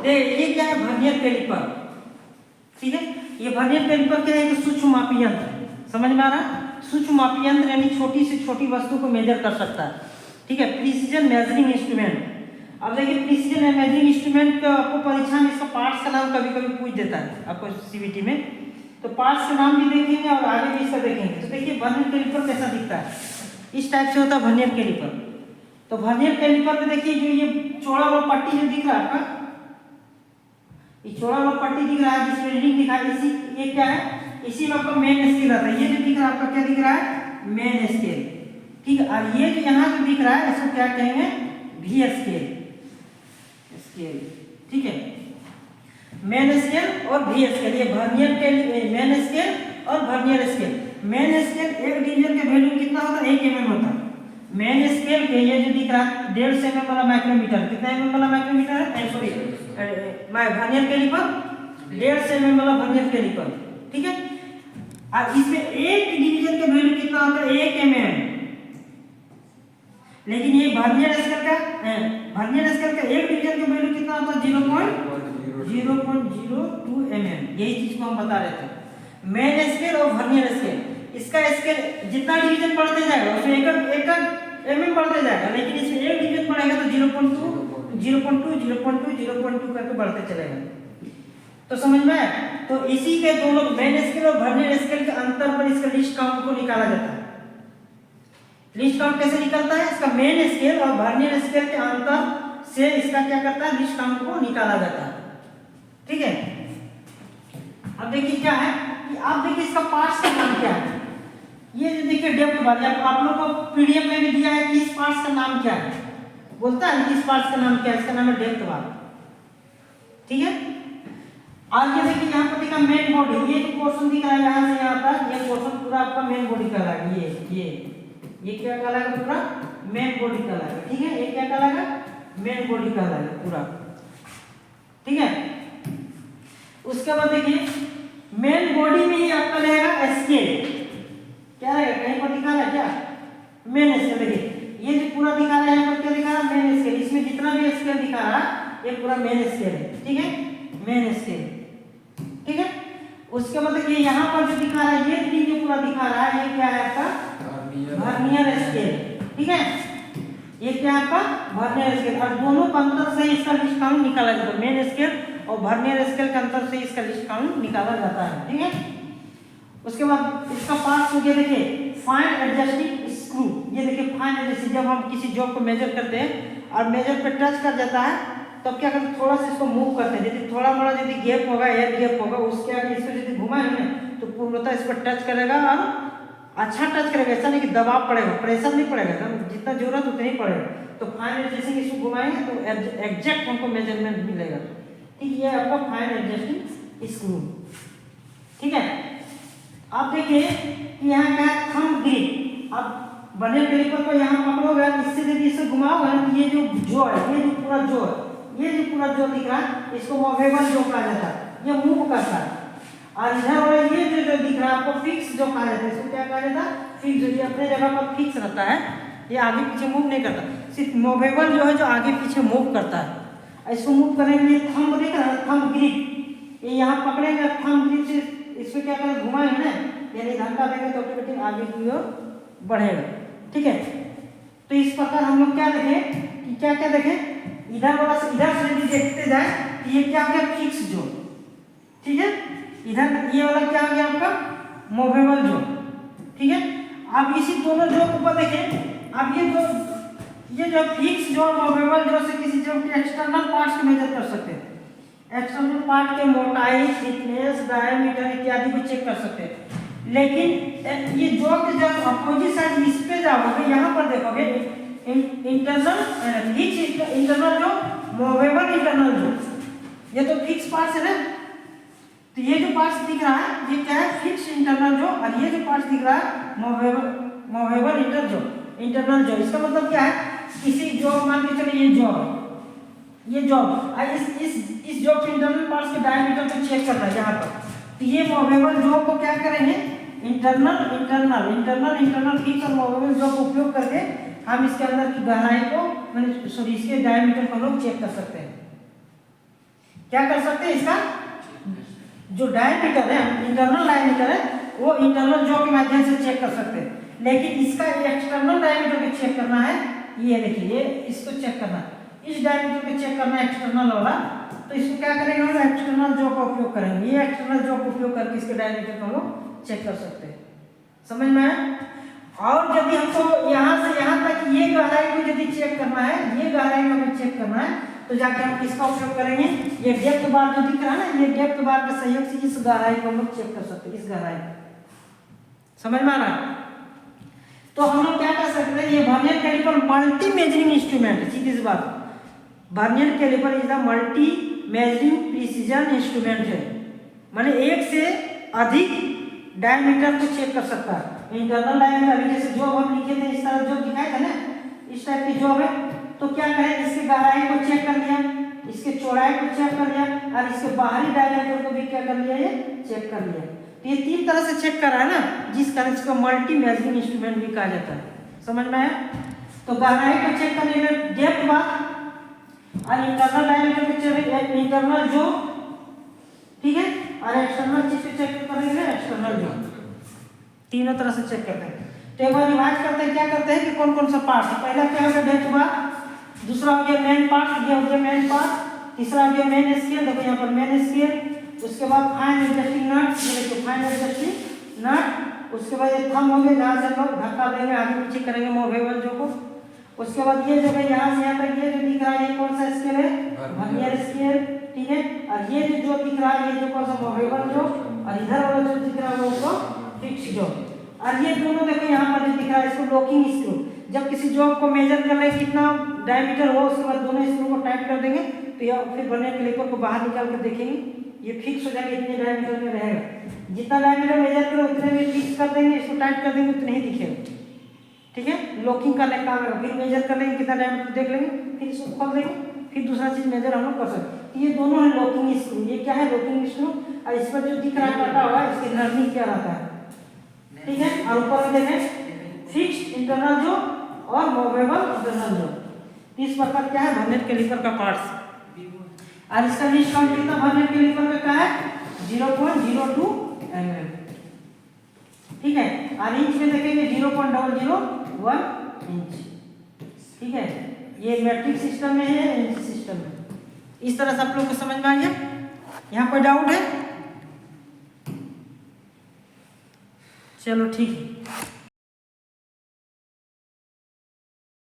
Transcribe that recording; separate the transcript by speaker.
Speaker 1: ये क्या है, वर्नियर कैलिपर। ठीक है, ये वर्नियर कैलिपर क्या है, सूक्ष्म मापी यंत्र, समझ में आ रहा। सूक्ष्म मापी यंत्र यानी छोटी से छोटी वस्तु को मेजर कर सकता है। ठीक है, प्रिसीजन मेजरिंग इंस्ट्रूमेंट। अब देखिए प्रिसीजन मेजरिंग इंस्ट्रूमेंट का आपको परीक्षा में इसका पार्ट्स का नाम कभी कभी पूछ देता है आपको सीबीटी में, तो पार्ट्स का नाम भी देखेंगे और आगे भी इसका देखेंगे। तो देखिए वर्नियर कैलिपर कैसा दिखता है, इस टाइप से होता है वर्नियर कैलिपर। तो वर्नियर कैलिपर में देखिए जो ये चौड़ा वाला पट्टी जो दिख रहा है आपका, ये चौड़ा वाला पट्टी दिख रहा है जिसमें रीडिंग दिखा है, इसी ये क्या है, इसी में आपका मेन स्केल आता है। ये जो दिख रहा है आपका क्या दिख रहा है, मेन स्केल। ठीक है, और ये जो यहाँ जो दिख रहा है इसको क्या कहेंगे, वी स्केल। स्केल, ठीक है, मेन स्केल और वी स्केल, ये वर्नियर कैलिपर, मेन स्केल और वर्नियर स्केल। मेन स्केल एक डिवीजन के वैल्यू कितना होता है, 1 mm होता है। मेन स्केल के ये जो दिख रहा है 1.5 mm वाला माइक्रोमीटर, कितना mm वाला माइक्रोमीटर है, सॉरी वर्नियर कैलिपर 1.5 mm वाला वर्नियर कैलिपर। ठीक है, और इसमें एक डिवीजन के वैल्यू कितना होता है, 1 mm। लेकिन ये वर्नियर स्केल का एक डिवीजन का वैल्यू कितना होता है, 0.02 mm। यही चीज को हम बता रहे थे, मेन स्केल और वर्नियर स्केल। इसका स्केल जितना डिवीजन बढ़ते जाएगा उसमें एक mm बढ़ते जाएगा, लेकिन इसमें एक डिवीजन बढ़ेगा तो 0.2 करके बढ़ते चलेगा। तो समझ में आया। तो इसी के दोनों मेन स्केल और वर्नियर स्केल के अंतर पर इसका लिस्ट काउंट को निकाला जाता है। लिस्ट काउंट कैसे निकलता है, इसका मेन स्केल और वर्नियर स्केल के अंतर से इसका क्या करता है, लिस्ट काउंट को निकाला जाता है। ठीक है, अब देखिए क्या है कि आप देखिए इसका पार्ट्स का नाम क्या है। ये जो देखिए डेप्थ बार, आप लोग को पीडीएफ में भी दिया है कि इस पार्ट्स का नाम क्या है, बोलता है कि इस पार्ट्स का नाम क्या है, इसका नाम है डेप्थ बार। ठीक है, आज ये देखिए यहाँ पर दिखा मेन बॉडी, ये जो पोर्शन दिख रहा है यहाँ से यहाँ तक, ये पोर्शन पूरा आपका मेन बॉडी का है। ये क्या कहलाएगा, पूरा मेन बॉडी कहलाएगा। ठीक है, ये क्या कहलाएगा, मेन बॉडी कहलाएगा पूरा। ठीक है, उसके बाद देखिए मेन बॉडी में ही आपका रहेगा स्केल। क्या रहेगा, कहीं पर दिखा रहा है क्या, मेन स्केल। देखिए ये जो पूरा दिखा रहा है यहाँ पर क्या दिखा रहा है, मेन स्केल। इसमें जितना भी स्केल दिखा रहा है ये पूरा मेन स्केल है। ठीक है, मेन स्केल। ठीक है, उसके बाद देखिए यहाँ पर जो दिखा रहा है, ये जो पूरा दिखा रहा है, ये क्या है आपका, वर्नियर स्केल। ठीक है, ये क्या है आपका, वर्नियर स्केल। और दोनों का अंतर से इसका लिस्ट काउंट निकाला जाता है, मेन स्केल और वर्नियर स्केल के अंतर से इसका लिस्ट काउंट निकाला जाता है। ठीक है, उसके बाद इसका पार्ट्स हो गया, देखिए फाइन एडजस्टिंग स्क्रू। ये देखिए फाइन एडजस्टिंग, जब हम किसी जॉब को मेजर करते हैं और मेजर पे टच कर जाता है तो क्या करते हैं, थोड़ा सा इसको मूव करते हैं। यदि थोड़ा बड़ा यदि गैप होगा, एयर गैप होगा, उसके आगे इसको यदि घुमाएंगे तो पूर्णतः इस पर टच करेगा और अच्छा टच करेगा। ऐसा नहीं कि दबाव पड़ेगा, प्रेशर नहीं पड़ेगा, जितना जरूरत उतना ही पड़ेगा। तो फाइन एडजस्टिंग इसको घुमाएंगे तो एग्जैक्ट हमको मेजरमेंट मिलेगा। ठीक, ये आपका फाइन एडजस्टिंग स्क्रू। ठीक है, आप देखिए कि यहाँ क्या है, थंब ग्रिप। अब वर्नियर कैलिपर को यहाँ पकड़ोगे, इससे यदि इसे घुमाओगे तो ये जो है, ये जो पूरा जो दिख रहा है, इसको मूवेबल जो कहा जाता है, ये मूव करता है। और इधर वाला ये जो दिख रहा है आपको फिक्स जो कहा जाता है, इसको क्या कहा जाता है, फिक्स। जो अपने जगह पर फिक्स रहता है, ये आगे पीछे मूव नहीं करता, सिर्फ मूवेबल जो है जो आगे पीछे मूव करता है। इसको मूव करने के लिए थंब दिख रहा है, थंब ग्रिप, ये यहाँ पकड़ेंगे, थंब ग्रिप से इसको क्या करें, घुमाएंगे ना, यानी धक्का देंगे तो ऑटोमेटिक आगे की ओर बढ़ेगा। ठीक है, तो इस प्रकार हम लोग क्या देखें कि क्या देखें, इधर वाला से इधर से यदि देखते जाए तो ये क्या हो गया, फिक्स जोन। ठीक है, इधर ये वाला क्या हो गया आपका, मूवेबल जोन। ठीक है, अब इसी दोनों जोन ऊपर देखें। अब ये जो फिक्स जोन मूवेबल जोन से किसी जोन के एक्सटर्नल पार्ट्स को मेजर कर सकते हैं। एक्सटर्नल पार्ट के मोटाई, थिकनेस, डायमीटर इत्यादि को चेक कर सकते हैं। लेकिन ये जो के जब अपोजिट साइड इस पे जाओगे, यहाँ पर देखोगे इंटरनल फिक्स इंटरनल जो मूवेबल इंटरनल जो, ये तो फिक्स पार्ट्स है ना। तो ये जो पार्ट्स दिख रहा है ये क्या है, फिक्स इंटरनल जो, और ये जो पार्ट्स दिख रहा है मूवेबल इंटरनल जो। इसका मतलब क्या है, किसी जॉब मान के चलिए ये जॉब इस जॉब के इंटरनल पार्ट्स के डायमीटर को चेक करना है यहाँ पर। तो ये मूवेबल जॉब को क्या करेंगे, इंटरनल फिक्स और मूवेबल जॉब का उपयोग करके हम इसके अंदर की गहराई को, इसके डायमीटर को लोग चेक कर सकते हैं। क्या कर सकते हैं, इसका जो डायमीटर है, इंटरनल डायमीटर है, वो इंटरनल जो के माध्यम से चेक कर सकते हैं। लेकिन इसका एक्सटर्नल डायमीटर को चेक करना है, ये देखिए, ये इसको चेक करना है, इस डायमीटर को चेक करना है एक्सटर्नल वाला। तो इसको क्या करेंगे हम, एक्सटर्नल जो का उपयोग करेंगे। ये एक्सटर्नल जो का उपयोग करके इसके डायमीटर को हम लोग चेक कर सकते हैं। समझ में आया? और यदि हमको यहाँ से यहाँ तक ये गहराई को यदि चेक करना है, ये गहराई को हमें चेक करना है, तो जाके हम किसका उपयोग करेंगे, ये डेप्थ बार जो दिख रहा है ना, ये डेप्थ बार के सहयोग से इस गहराई को हम लोग चेक कर सकते हैं, इस गहराई को। समझ में आ रहा है? तो हम लोग क्या कर सकते हैं, ये vernier calliper multi measuring instrument है। सीधी सी बात, vernier calliper is the multi measuring precision instrument है, माने एक से अधिक डायमीटर को चेक कर सकता है। इंटरनल डायमीटर, अभी जैसे जॉब हम लिखे थे, इस तरह जॉब दिखाया था ना, इस टाइप की जॉब है। तो क्या करें, इसके गहराई को चेक कर लिया, इसके चौड़ाई को चेक कर लिया, और इसके बाहरी डायमीटर को भी क्या कर लिया, ये चेक कर लिया। तो ये तीन तरह से चेक कर रहा है ना, जिस कारण इसको मल्टी मेजरिंग इंस्ट्रूमेंट भी कहा जाता है। समझ में आया? तो गहराई को चेक करने के लिए डेप्थ बार, और इंटरनल डायमीटर को चेक, इंटरनल जो, ठीक है, और एक्सटर्नल चीज को चेक करने के लिए एक्सटर्नल जो, तीनों तरह से चेक करते हैं। तो एक बार रिवाइज करते हैं, क्या करते हैं कि कौन कौन सा पार्ट है। पहला क्या होगा, डेप्थ बार, दूसरा हो गया मेन पार्ट, ये हो गया मेन पार्ट, तीसरा हो गया मेन स्केल, देखो यहाँ पर मेन स्केल, उसके बाद फाइन एडजस्टिंग नट, ये देखो फाइन एडजस्टिंग नट, उसके बाद ये थंब हो गया, जहाँ से हम लोग धक्का देंगे, आगे पीछे करेंगे मूवेबल जो को। उसके बाद ये जो है यहाँ से यहाँ तक ये जो दिख रहा है, ये कौन सा स्केल है, वर्नियर स्केल, ठीक है। और ये जो दिख रहा है, ये जो कौन सा मूवेबल जो, और इधर वाला जो दिख रहा है वो फिक्स जो। और ये दोनों देखो यहाँ पर जो दिख रहा है, इसको लॉकिंग स्क्रू। जब किसी जॉब को मेजर कर ले कितना डायमीटर हो, उसके बाद दोनों स्क्रू को टाइट कर देंगे, तो या फिर वर्नियर कैलिपर को बाहर निकाल कर देखेंगे, ये फिक्स हो जाएगा, इतने डायमीटर में रहेगा। जितना डायमीटर मेजर करो उतने में फिक्स कर देंगे, इसको टाइट कर देंगे, उतने ही दिखेगा, ठीक है। लॉकिंग करने का काम है, फिर मेजर कर लेंगे कितना डायमीटर देख लेंगे, फिर इसको खोल देंगे, फिर दूसरा चीज मेजर हम लोग कर सकते हैं। ये दोनों है लॉकिंग स्क्रू। ये क्या है, लॉकिंग स्क्रू। और इस पर जो दिख रहा है कटा हुआ, इसकी नर्निंग क्या रहता है, ठीक है। और ऊपर में देखें फिक्स्ड इंटरनल जो और मूवेबल इंटरनल जो, इस प्रकार क्या है वर्नियर कैलिपर का पार्ट्स। और इसका लीस्ट काउंट कितना वर्नियर कैलिपर का क्या है, 0.02 mm, ठीक है। और इंच में देखेंगे 0.001 इंच, ठीक है। ये मैट्रिक सिस्टम में है, इंच सिस्टम में। इस तरह से आप लोग को समझ में आ गया। यहाँ कोई डाउट है? चलो ठीक है।